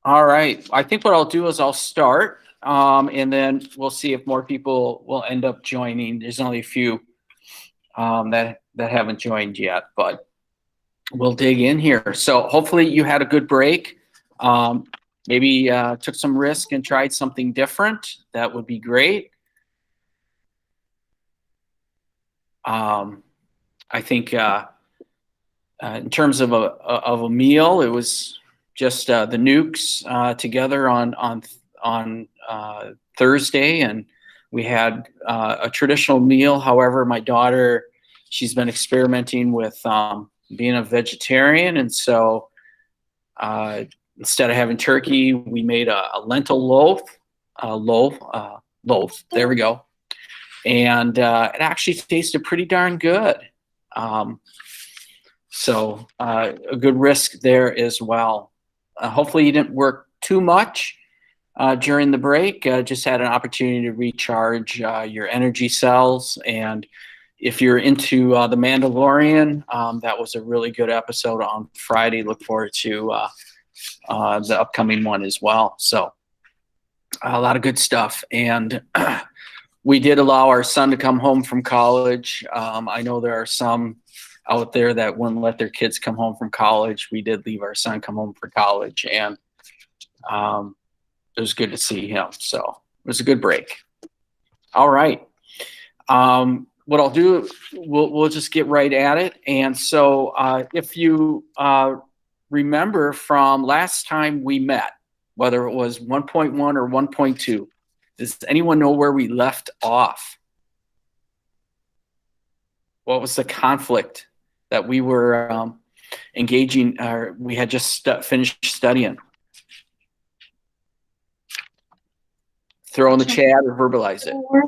All right. I think what I'll do is I'll start, and then we'll see if more people will end up joining. There's only a few that haven't joined yet, but we'll dig in here. So hopefully you had a good break. Um, Maybe took some risk and tried something different. That would be great. I think in terms of a meal, it was just the Nukes together on Thursday, and we had a traditional meal. However, my daughter, she's been experimenting with being a vegetarian, and so instead of having turkey, we made a lentil loaf. There we go, and it actually tasted pretty darn good. So a good risk there as well. Hopefully you didn't work too much during the break. Just had an opportunity to recharge your energy cells. And if you're into The Mandalorian, that was a really good episode on Friday. Look forward to the upcoming one as well. So a lot of good stuff. And we did allow our son to come home from college. I know there are some out there that wouldn't let their kids come home from college. We did leave our son come home for college, and it was good to see him. So it was a good break. All right. What I'll do, we'll just get right at it. And so if you remember from last time we met, whether it was 1.1 or 1.2, does anyone know where we left off? What was the conflict that we were engaging, or we had just finished studying? Throw in the chat or verbalize it. War?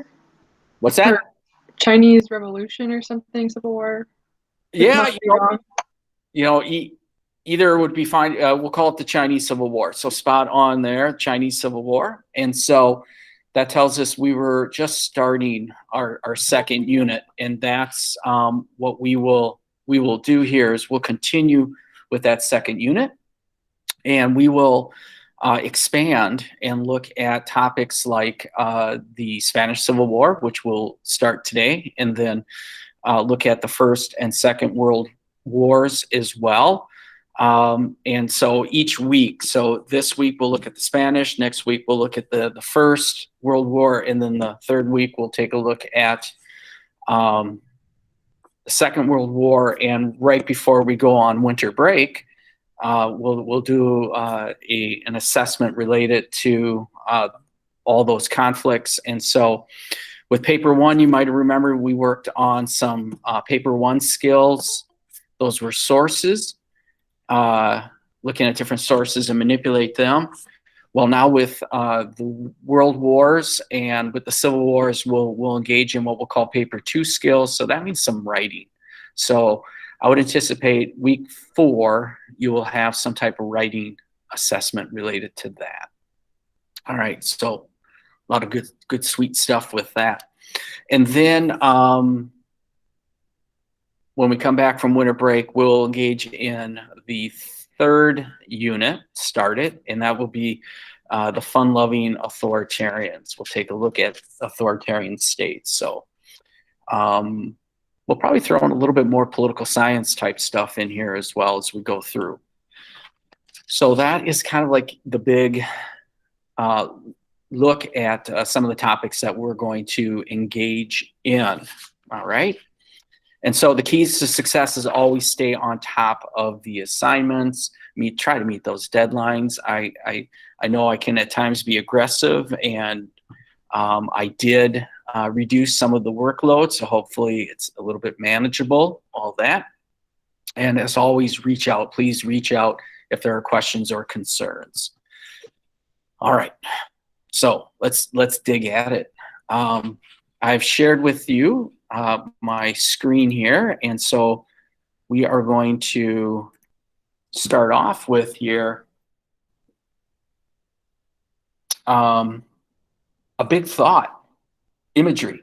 What's that? Or Chinese Revolution or something, Civil War? Yeah, either would be fine. We'll call it the Chinese Civil War. So spot on there, Chinese Civil War. And so that tells us we were just starting our second unit, and that's what we will do here is we'll continue with that second unit, and we will expand and look at topics like the Spanish Civil War, which will start today, and then look at the First and Second World Wars as well. And so each week, so this week we'll look at the Spanish, next week we'll look at the First World War, and then the third week we'll take a look at the Second World War. And right before we go on winter break, we'll do an assessment related to all those conflicts. And so with paper one, you might remember we worked on some paper one skills. Those were sources. Looking at different sources and manipulate them. Well, now with the world wars and with the civil wars, we'll engage in what we'll call paper two skills. So that means some writing. So I would anticipate week 4, you will have some type of writing assessment related to that. All right, so a lot of good sweet stuff with that. And then when we come back from winter break, we'll engage in the third unit, started, and that will be the fun-loving authoritarians. We'll take a look at authoritarian states. So we'll probably throw in a little bit more political science type stuff in here as well as we go through. So that is kind of like the big look at some of the topics that we're going to engage in. All right. And so the keys to success is always stay on top of the assignments, try to meet those deadlines. I know I can at times be aggressive, and I did reduce some of the workload, so hopefully it's a little bit manageable, all that. And as always, please reach out if there are questions or concerns. All right, so let's dig at it. I've shared with you my screen here, and so we are going to start off with here a big thought, imagery.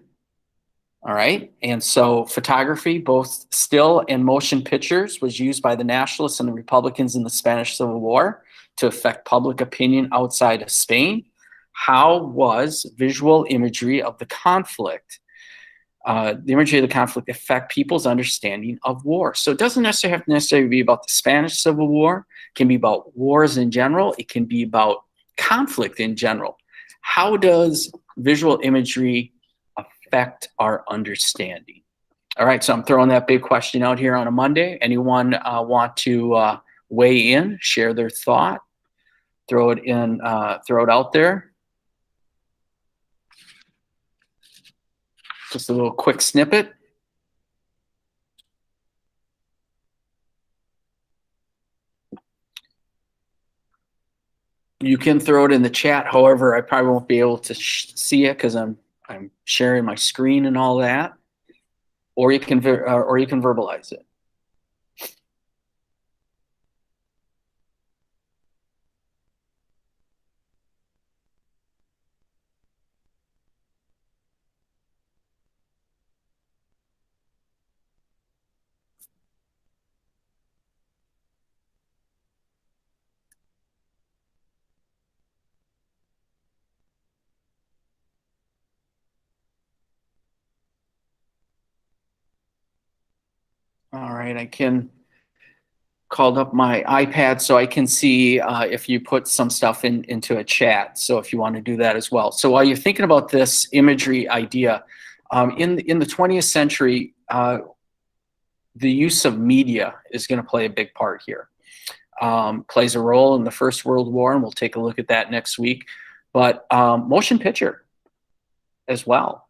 All right, and so photography, both still and motion pictures, was used by the Nationalists and the Republicans in the Spanish Civil War to affect public opinion outside of Spain? How was visual imagery of the conflict, affect people's understanding of war? So it doesn't necessarily have to necessarily be about the Spanish Civil War. It can be about wars in general. It can be about conflict in general. How does visual imagery affect our understanding? All right, so I'm throwing that big question out here on a Monday. Anyone want to weigh in, share their thought, throw it out there? Just a little quick snippet. You can throw it in the chat. However, I probably won't be able to see it because I'm sharing my screen and all that. Or you can verbalize it. All right, I can called up my iPad so I can see if you put some stuff into a chat. So if you want to do that as well. So while you're thinking about this imagery idea, in the 20th century, the use of media is going to play a big part here. Plays a role in the First World War, and we'll take a look at that next week. But motion picture as well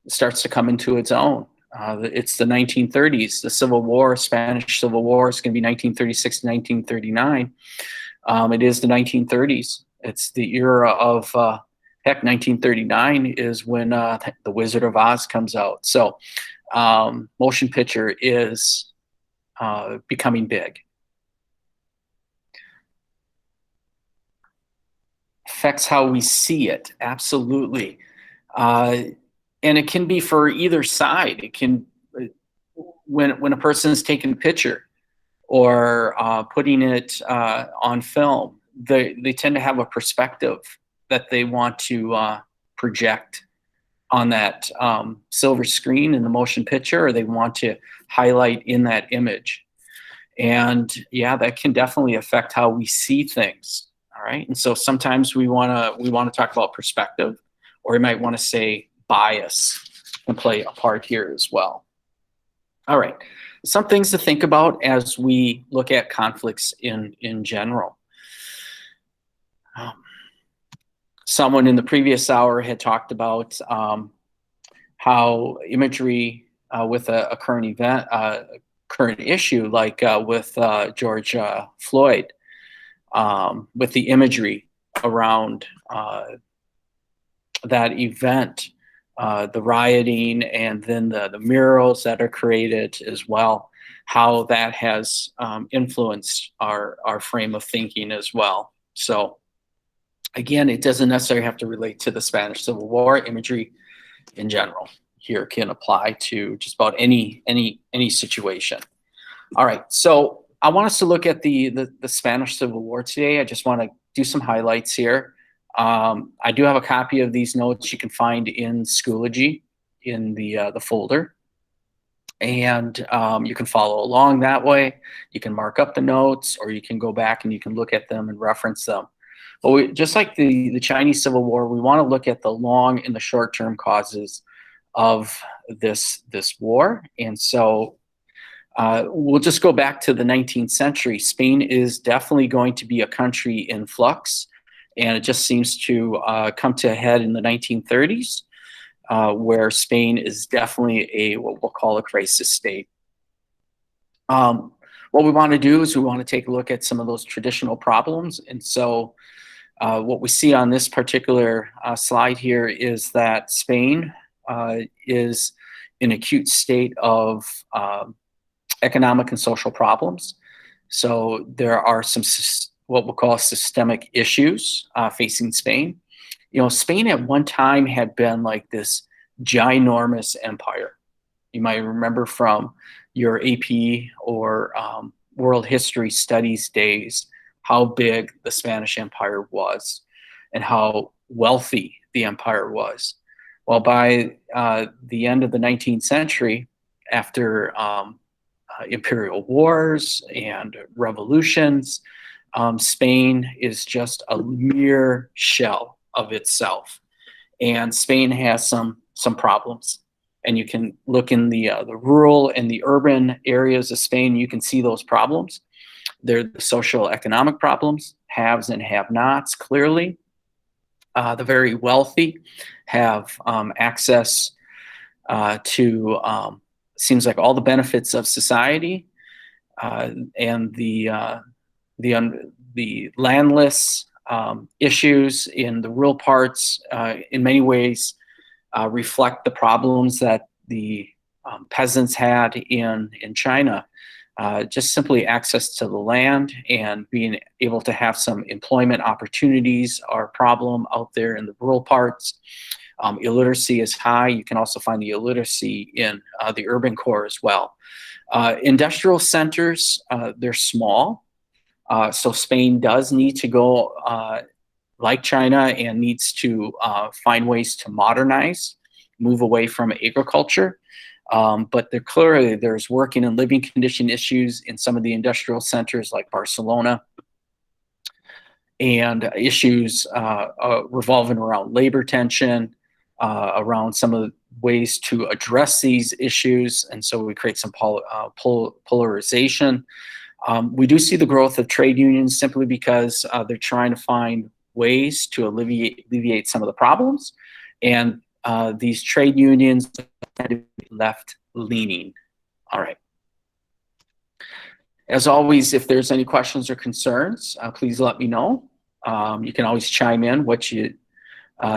starts to come into its own. It's the 1930s, the Civil War, Spanish Civil War is going to be 1936 to 1939. It is the 1930s. It's the era of, heck, 1939 is when The Wizard of Oz comes out. So motion picture is becoming big. Affects how we see it, absolutely. And it can be for either side. It can, when a person is taking a picture or putting it on film, they tend to have a perspective that they want to project on that silver screen in the motion picture, or they want to highlight in that image. And yeah, that can definitely affect how we see things. All right. And so sometimes we want to talk about perspective, or you might want to say bias can play a part here as well. All right, some things to think about as we look at conflicts in general. Someone in the previous hour had talked about how imagery with a current event, current issue, like with George Floyd, with the imagery around that event, the rioting, and then the murals that are created as well, how that has influenced our frame of thinking as well. So again, it doesn't necessarily have to relate to the Spanish Civil War. Imagery in general here can apply to just about any situation. All right, so I want us to look at the Spanish Civil War today. I just want to do some highlights here. I do have a copy of these notes you can find in Schoology in the folder, and you can follow along that way. You can mark up the notes, or you can go back and you can look at them and reference them. But just like the Chinese Civil War, we want to look at the long and the short-term causes of this war. And so we'll just go back to the 19th century. Spain is definitely going to be a country in flux. And it just seems to come to a head in the 1930s, where Spain is definitely what we'll call a crisis state. What we want to do is we want to take a look at some of those traditional problems. And so what we see on this particular slide here is that Spain is in acute state of economic and social problems. So there are some what we'll call systemic issues facing Spain. You know, Spain at one time had been like this ginormous empire. You might remember from your AP or World History Studies days how big the Spanish Empire was and how wealthy the empire was. Well, by the end of the 19th century, after imperial wars and revolutions, Spain is just a mere shell of itself, and Spain has some problems. And you can look in the rural and the urban areas of Spain. You can see those problems. They're the social economic problems, haves and have-nots. Clearly, the very wealthy have access to seems like all the benefits of society, and the landless issues in the rural parts in many ways reflect the problems that the peasants had in China. Just simply access to the land and being able to have some employment opportunities are a problem out there in the rural parts. Illiteracy is high. You can also find the illiteracy in the urban core as well. Industrial centers, they're small. So Spain does need to go like China and needs to find ways to modernize, move away from agriculture. But there's working and living condition issues in some of the industrial centers like Barcelona, and issues revolving around labor tension, around some of the ways to address these issues. And so we create some polarization. We do see the growth of trade unions simply because they're trying to find ways to alleviate some of the problems. And these trade unions tend to be left leaning. All right. As always, if there's any questions or concerns, please let me know. You can always chime in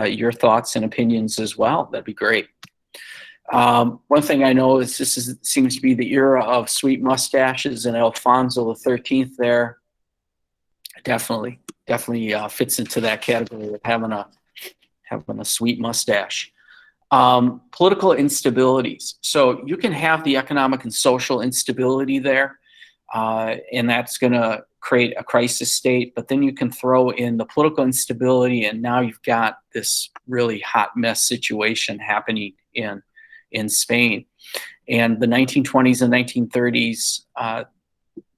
your thoughts and opinions as well. That'd be great. One thing I know is seems to be the era of sweet mustaches, and Alfonso XIII there definitely fits into that category of having a sweet mustache. Political instabilities. So you can have the economic and social instability there, and that's going to create a crisis state, but then you can throw in the political instability, and now you've got this really hot mess situation happening in Spain. And the 1920s and 1930s,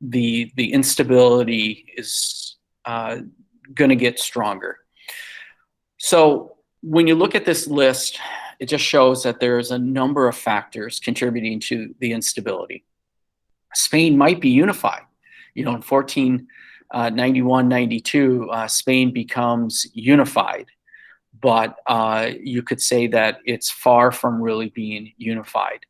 the instability is going to get stronger. So when you look at this list, it just shows that there's a number of factors contributing to the instability. Spain might be unified. In 1491-92, Spain becomes unified, but you could say that it's far from really being unified.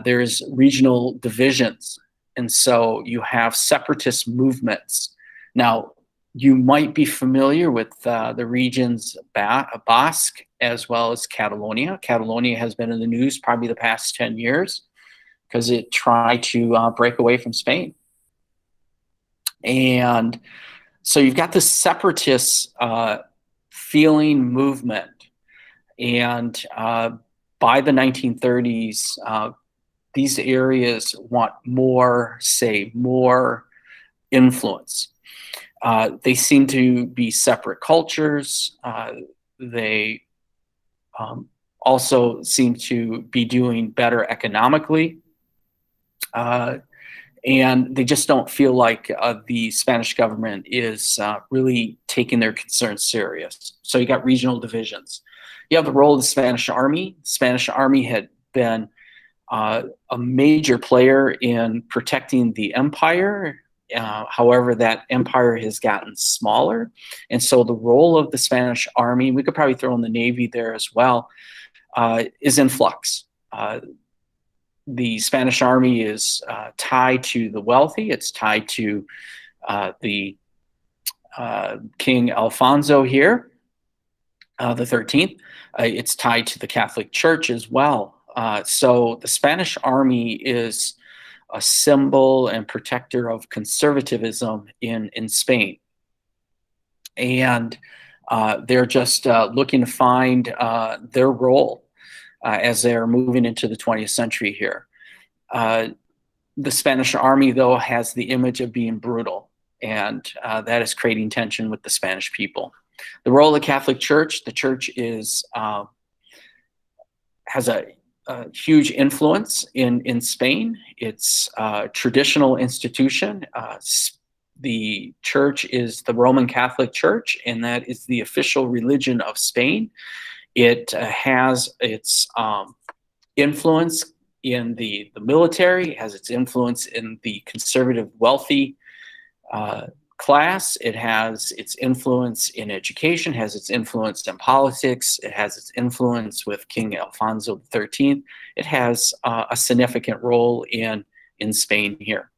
There's regional divisions, and so you have separatist movements. Now, you might be familiar with the regions Basque as well as Catalonia. Catalonia has been in the news probably the past 10 years because it tried to break away from Spain. And so you've got this separatist feeling movement. And by the 1930s, these areas want more influence. They seem to be separate cultures. They also seem to be doing better economically. And they just don't feel like the Spanish government is really taking their concerns serious. So you got regional divisions. You have the role of the Spanish army. The Spanish army had been a major player in protecting the empire. However, that empire has gotten smaller. And so the role of the Spanish army, we could probably throw in the Navy there as well, is in flux. The Spanish army is tied to the wealthy. It's tied to the King Alfonso here, the 13th. It's tied to the Catholic Church as well. So the Spanish army is a symbol and protector of conservatism in Spain. And they're just looking to find their role as they're moving into the 20th century here. The Spanish army, though, has the image of being brutal. and that is creating tension with the Spanish people. The role of the Catholic Church: the Church has a huge influence in Spain. It's a traditional institution. The church is the Roman Catholic Church, and that is the official religion of Spain. It has its influence in the military, it has its influence in the conservative, wealthy class. It has its influence in education, has its influence in politics. It has its influence with King Alfonso XIII. It has a significant role in Spain here.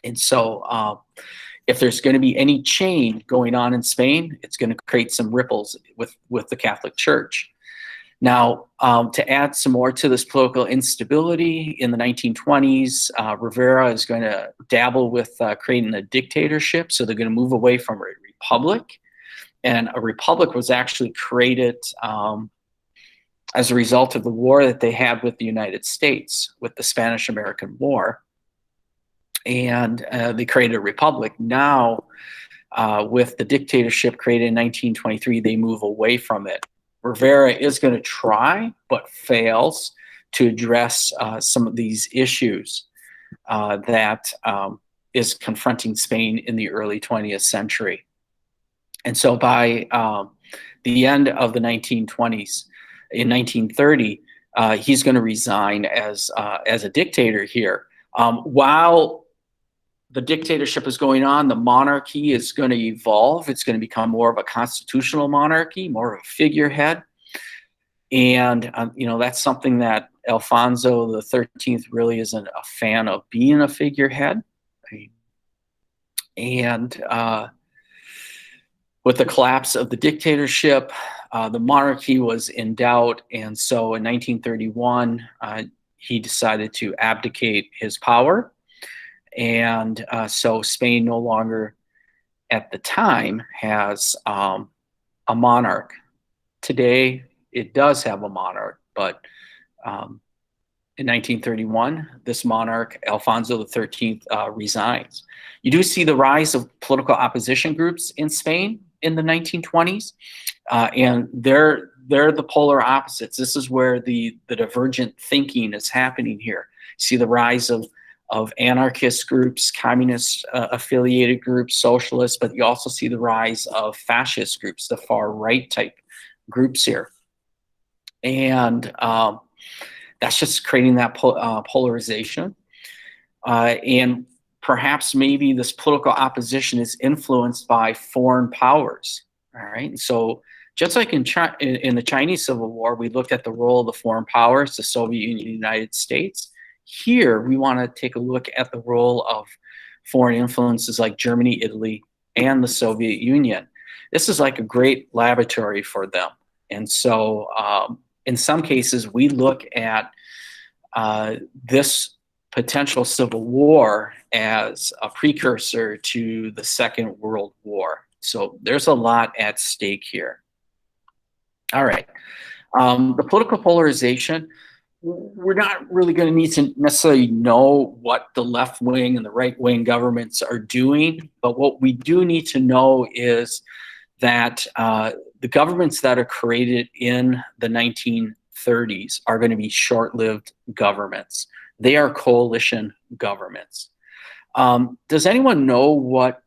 And so if there's going to be any change going on in Spain, it's going to create some ripples with the Catholic Church. Now, to add some more to this political instability, in the 1920s, Rivera is going to dabble with creating a dictatorship. So they're going to move away from a republic. And a republic was actually created as a result of the war that they had with the United States, with the Spanish-American War. And they created a republic. Now, with the dictatorship created in 1923, they move away from it. Rivera is going to try, but fails to address some of these issues that is confronting Spain in the early 20th century. And so by the end of the 1920s, in 1930, he's going to resign as a dictator here. While the dictatorship is going on, the monarchy is going to evolve. It's going to become more of a constitutional monarchy, more of a figurehead. And, that's something that Alfonso XIII really isn't a fan of, being a figurehead. And with the collapse of the dictatorship, the monarchy was in doubt. And so in 1931, he decided to abdicate his power. And so Spain no longer, at the time, has a monarch. Today, it does have a monarch, but in 1931, this monarch, Alfonso XIII, resigns. You do see the rise of political opposition groups in Spain in the 1920s, and they're the polar opposites. This is where the divergent thinking is happening here. You see the rise of anarchist groups, communist affiliated groups, socialists, but you also see the rise of fascist groups, the far right type groups here. And that's just creating that polarization. And perhaps maybe this political opposition is influenced by foreign powers. All right. And so just like in the Chinese Civil War, we looked at the role of the foreign powers, the Soviet Union, the United States. Here, we want to take a look at the role of foreign influences like Germany, Italy, and the Soviet Union. This is like a great laboratory for them. And so in some cases, we look at this potential civil war as a precursor to the Second World War. So there's a lot at stake here. All right. The political polarization, we're not really going to need to necessarily know what the left wing and the right wing governments are doing, but what we do need to know is that the governments that are created in the 1930s are going to be short-lived governments. They are coalition governments. Does anyone know what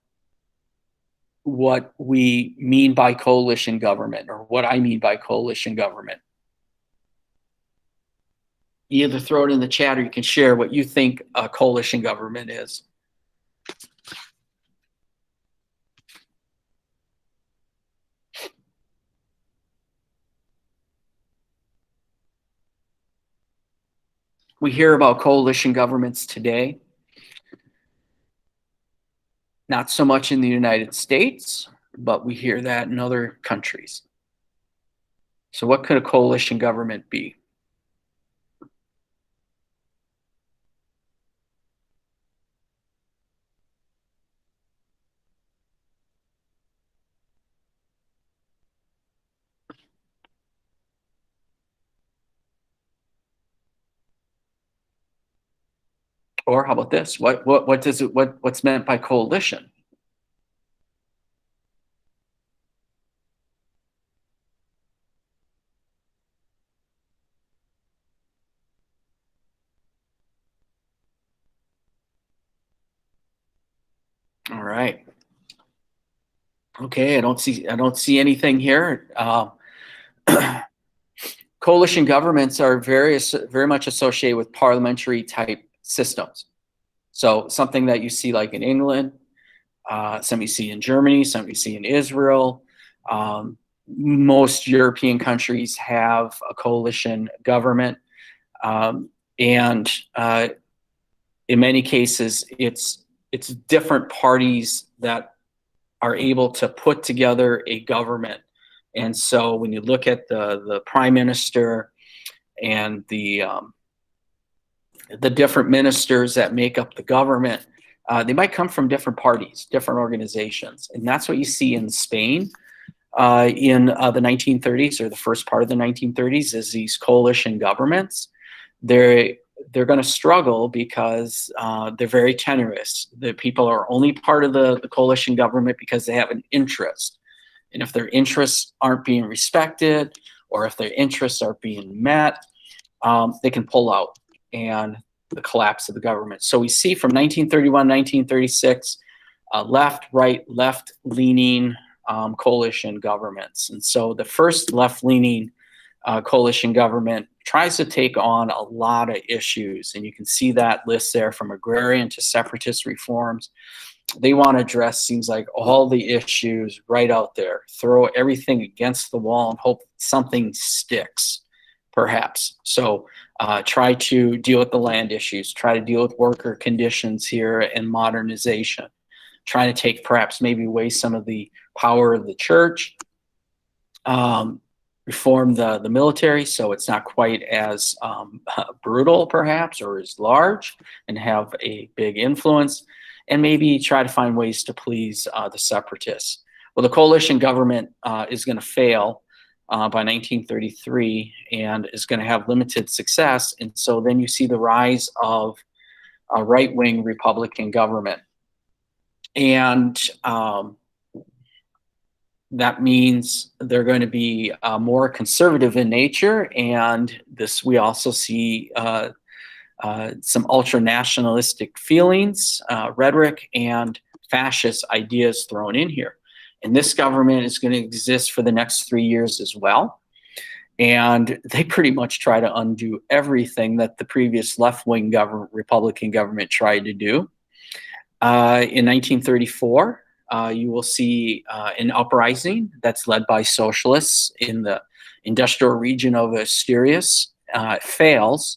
we mean by coalition government, or what I mean by coalition government? You either throw it in the chat or you can share what you think a coalition government is. We hear about coalition governments today. Not so much in the United States, but we hear that in other countries. So what could a coalition government be? Or how about this? What's meant by coalition? right. Okay, I don't see anything here. Coalition governments are very much associated with parliamentary type systems. So something that you see like in England, some you see in Germany, some you see in Israel. Most European countries have a coalition government, and in many cases, it's different parties that are able to put together a government. And so when you look at the prime minister and the different ministers that make up the government, they might come from different parties, different organizations. And that's what you see in Spain in the 1930s, or the first part of the 1930s, is these coalition governments. They're going to struggle because they're very tenuous. The people are only part of the coalition government because they have an interest. And if their interests aren't being respected, or if their interests are being met, they can pull out, and the collapse of the government. So we see from 1931, 1936, left, right, left-leaning coalition governments. And so the first left-leaning coalition government tries to take on a lot of issues. And you can see that list there, from agrarian to separatist reforms. They want to address, seems like, all the issues right out there, throw everything against the wall and hope something sticks, perhaps. So try to deal with the land issues, try to deal with worker conditions here and modernization, try to take perhaps maybe away some of the power of the church, reform the military so it's not quite as brutal perhaps, or as large, and have a big influence, and maybe try to find ways to please the separatists. Well, the coalition government is going to fail by 1933 and is going to have limited success. And so then you see the rise of a right-wing Republican government. And that means they're going to be more conservative in nature. And this, we also see some ultra-nationalistic feelings, rhetoric, and fascist ideas thrown in here. And this government is going to exist for the next 3 years as well. And they pretty much try to undo everything that the previous left-wing Republican government tried to do. In 1934, you will see an uprising that's led by socialists in the industrial region of Asturias. It fails,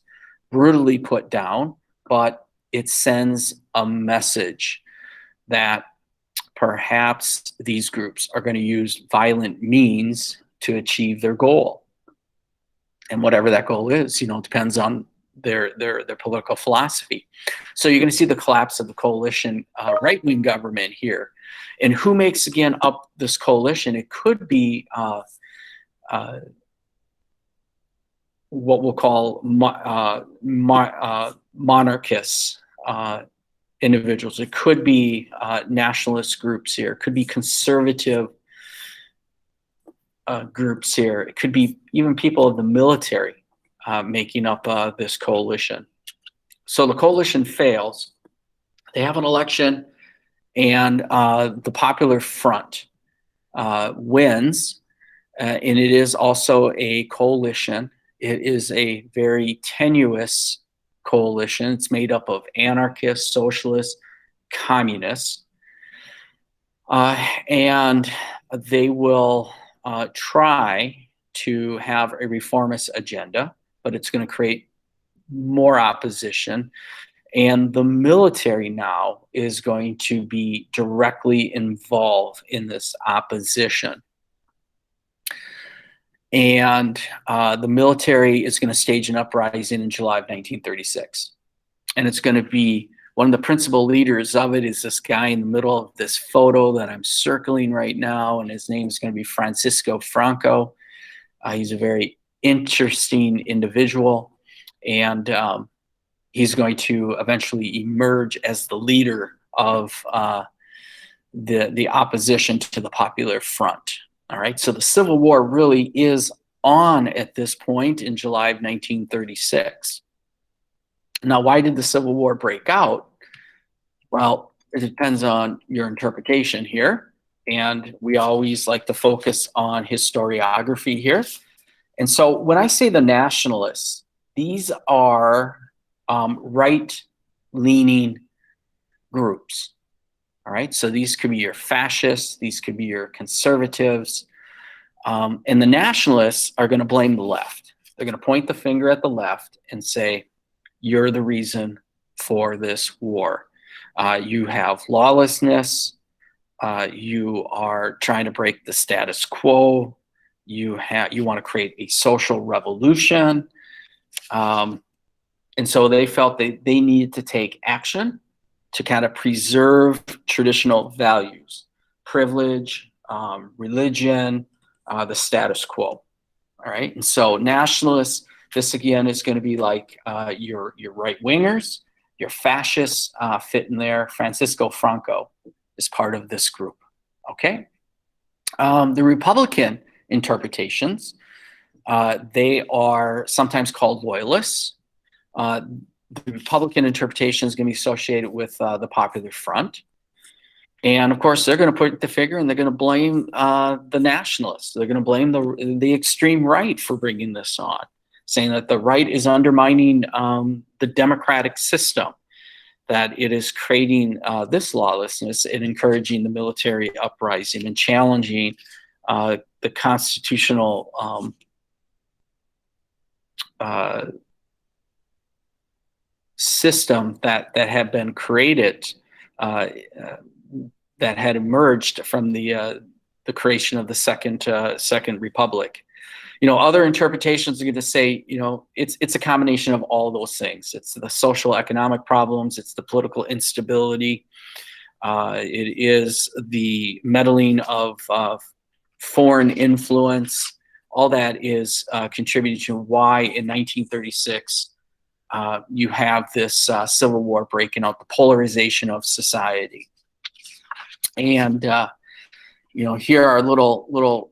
brutally put down, but it sends a message that perhaps these groups are going to use violent means to achieve their goal. And whatever that goal is, you know, depends on their political philosophy. So you're going to see the collapse of the coalition right-wing government here. And who makes, again, up this coalition? It could be what we'll call monarchists, individuals. It could be nationalist groups here. It could be conservative groups here. It could be even people of the military making up this coalition. So the coalition fails. They have an election, and the Popular Front wins, and it is also a coalition. It is a very tenuous coalition. It's made up of anarchists, socialists, communists, and they will try to have a reformist agenda, but it's going to create more opposition. And the military now is going to be directly involved in this opposition. And the military is going to stage an uprising in July of 1936. And it's going to be, one of the principal leaders of it is this guy in the middle of this photo that I'm circling right now, and his name is going to be Francisco Franco. He's a very interesting individual, and he's going to eventually emerge as the leader of the opposition to the Popular Front. All right, so the Civil War really is on at this point in July of 1936. Now, why did the Civil War break out? Well, It depends on your interpretation here. And we always like to focus on historiography here. And so when I say the nationalists, these are right-leaning groups. All right, so these could be your fascists, these could be your conservatives, and the nationalists are going to blame the left. They're going to point the finger at the left and say, you're the reason for this war. You have lawlessness. You are trying to break the status quo. You want to create a social revolution. And so they felt they needed to take action to kind of preserve traditional values, privilege, religion, the status quo. All right. And so nationalists, this again is going to be like your right wingers, your fascists fit in there. Francisco Franco is part of this group. Okay. The Republican interpretations, they are sometimes called loyalists. The Republican interpretation is going to be associated with the Popular Front. And of course, they're going to put the finger and they're going to blame the nationalists. They're going to blame the extreme right for bringing this on, saying that the right is undermining the democratic system, that it is creating this lawlessness and encouraging the military uprising and challenging the constitutional system that had been created, that had emerged from the creation of the Second Republic. You know, other interpretations are going to say, you know, it's a combination of all those things. It's the social economic problems, it's the political instability, it is the meddling of foreign influence. All that is contributing to why in 1936 you have this civil war breaking out, the polarization of society. And you know, here are a little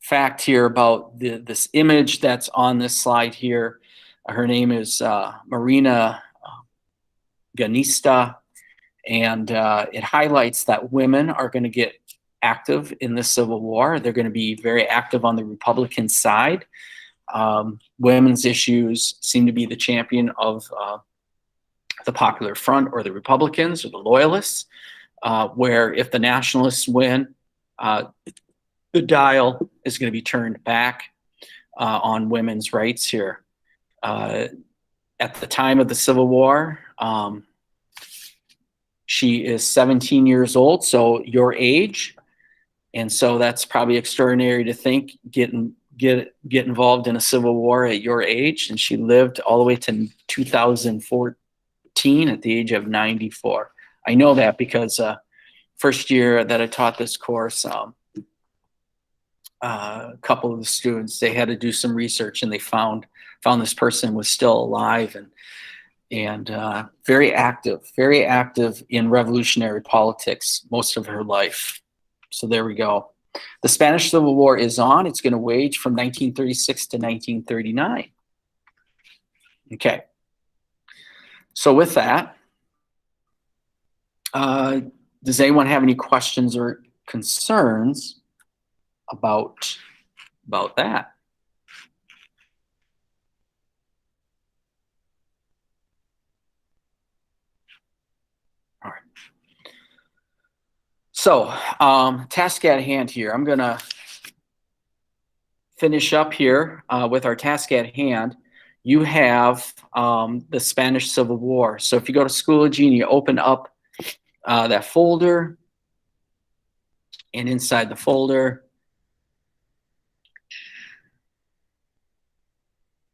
fact here about this image that's on this slide here. Her name is Marina Gnista, and it highlights that women are going to get active in the Civil War. They're going to be very active on the Republican side. Women's issues seem to be the champion of the Popular Front or the Republicans or the Loyalists, where if the Nationalists win, the dial is going to be turned back on women's rights here. At the time of the Civil War, she is 17 years old, so your age. And so that's probably extraordinary to think, get involved in a civil war at your age. And she lived all the way to 2014 at the age of 94. I know that because first year that I taught this course, a couple of the students, they had to do some research and they found this person was still alive and very active in revolutionary politics most of her life. So there we go. The Spanish Civil War is on. It's going to wage from 1936 to 1939. Okay. So with that, does anyone have any questions or concerns about that? All right. So, task at hand here. I'm going to finish up here with our task at hand. You have the Spanish Civil War. So if you go to Schoology and you open up that folder, and inside the folder,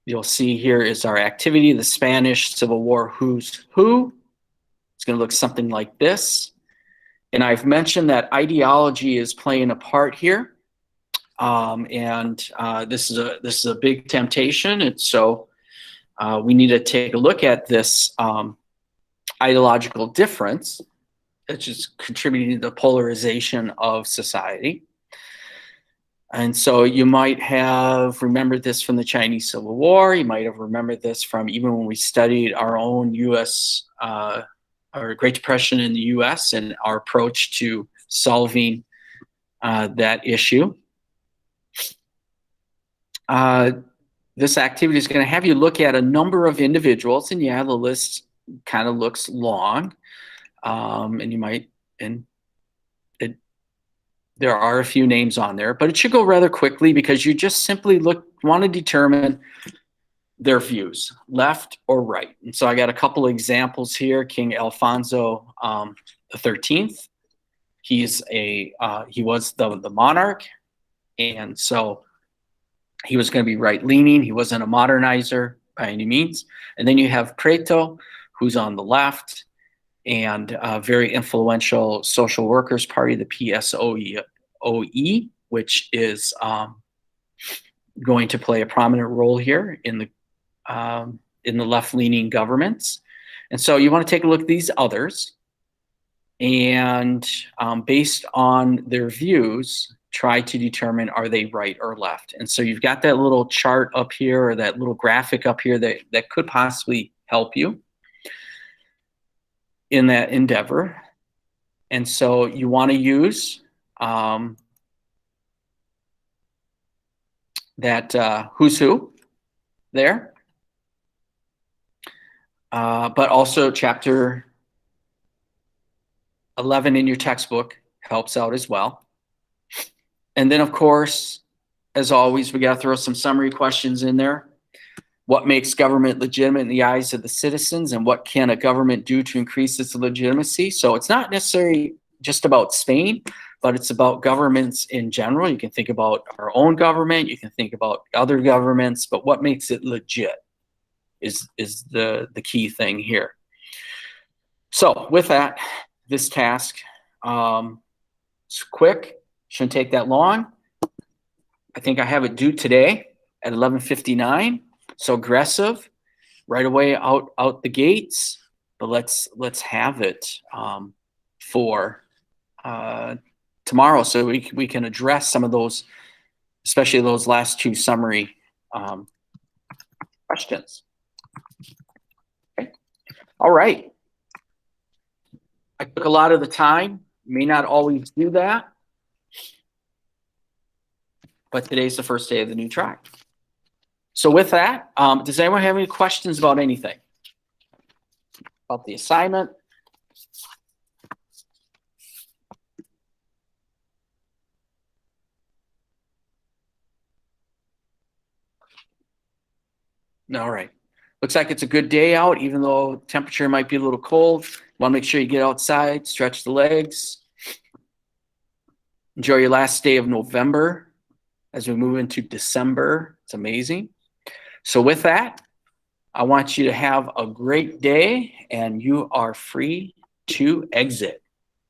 you'll see here is our activity, the Spanish Civil War, who's who. It's going to look something like this. And I've mentioned that ideology is playing a part here. This is a big temptation. And so we need to take a look at this ideological difference that's just contributing to the polarization of society. And so you might have remembered this from the Chinese Civil War. You might have remembered this from even when we studied our own U.S. or Great Depression in the U.S. and our approach to solving that issue. This activity is going to have you look at a number of individuals, and yeah, the list kind of looks long, and you might, there are a few names on there, but it should go rather quickly because you just simply want to determine their views, left or right. And so I got a couple of examples here. King Alfonso the 13th. He was the monarch, and so he was going to be right-leaning. He wasn't a modernizer by any means. And then you have Prato, who's on the left, and a very influential social workers party, the PSOE, which is going to play a prominent role here in the left-leaning governments. And so you want to take a look at these others, and based on their views, try to determine, are they right or left? And so you've got that little chart up here, or that little graphic up here that could possibly help you in that endeavor. And so you want to use that who's who there, but also chapter 11 in your textbook helps out as well. And then, of course, as always, we got to throw some summary questions in there. What makes government legitimate in the eyes of the citizens, and what can a government do to increase its legitimacy? So it's not necessarily just about Spain, but it's about governments in general. You can think about our own government, you can think about other governments, but what makes it legit is the key thing here. So with that, this task, it's quick, shouldn't take that long. I think I have it due today at 11:59. So aggressive, right away out the gates. But let's have it for tomorrow, so we can address some of those, especially those last two summary questions. Okay. All right. I took a lot of the time. May not always do that, but today's the first day of the new track. So with that, does anyone have any questions about anything? About the assignment? All right. Looks like it's a good day out, even though temperature might be a little cold. Want to make sure you get outside, stretch the legs. Enjoy your last day of November as we move into December. It's amazing. So with that, I want you to have a great day, and you are free to exit.